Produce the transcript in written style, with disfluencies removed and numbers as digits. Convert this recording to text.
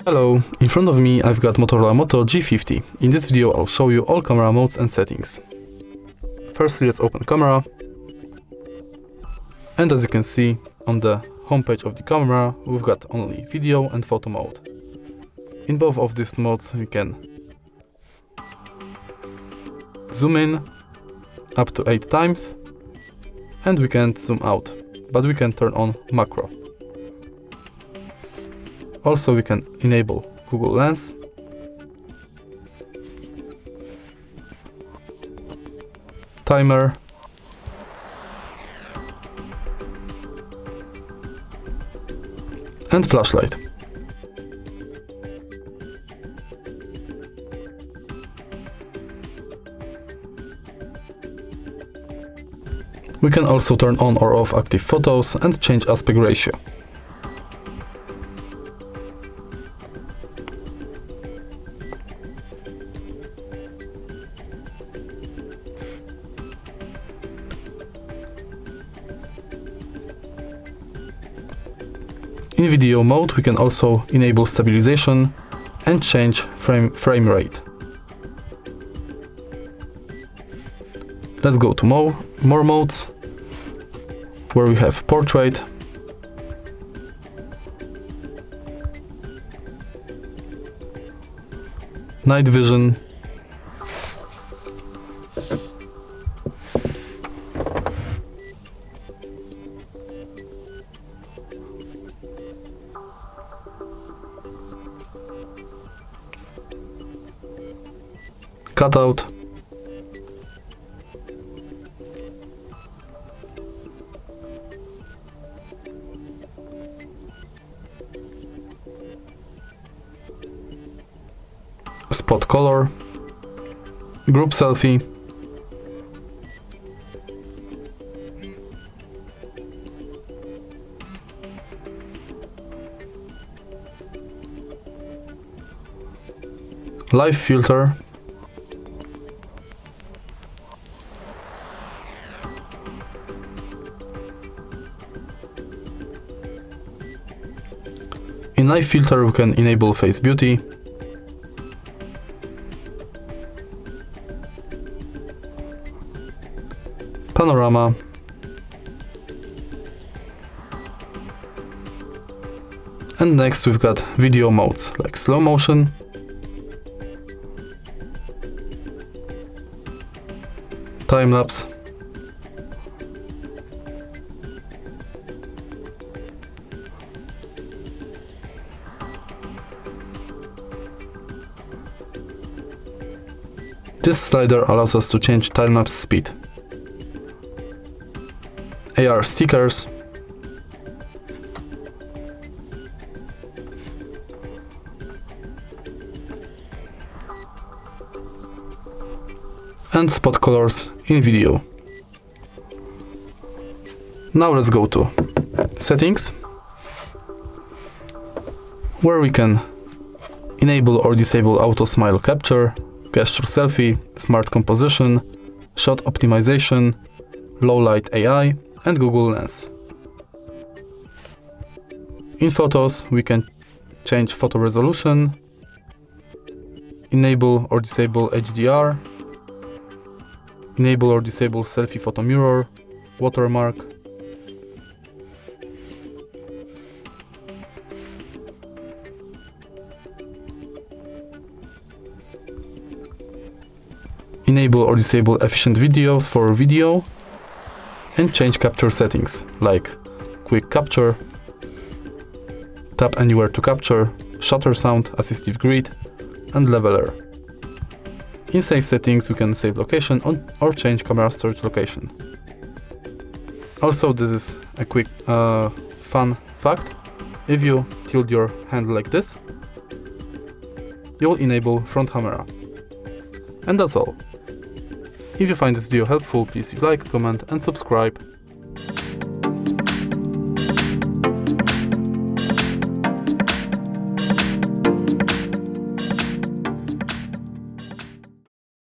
Hello, in front of me I've got Motorola Moto G50. In this video I'll show you all camera modes and settings. Firstly, let's open camera. And as you can see on the homepage of the camera, we've got only video and photo mode. In both of these modes we can zoom in up to 8 times and we can zoom out, but we can turn on macro. Also we can enable Google Lens, timer, and flashlight. We can also turn on or off active photos and change aspect ratio. In video mode we can also enable stabilization and change frame rate. Let's go to more modes, where we have portrait, night vision, cutout, spot color, group selfie, live filter, in live filter we can enable face beauty, panorama, and next we've got video modes like slow motion, time-lapse, this slider allows us to change time-lapse speed, AR stickers, and spot colors in video. Now let's go to settings, where we can enable or disable auto smile capture, gesture selfie, smart composition, shot optimization, low light AI, and Google Lens. In photos we can change photo resolution, enable or disable HDR, enable or disable selfie photo mirror, watermark, enable or disable efficient videos for video, and change capture settings like quick capture, tap anywhere to capture, shutter sound, assistive grid, and leveler. In save settings we can save location or change camera storage location. Also, this is a quick fun fact: if you tilt your hand like this, you'll enable front camera. And that's all. If you find this video helpful, please leave a like, comment and subscribe.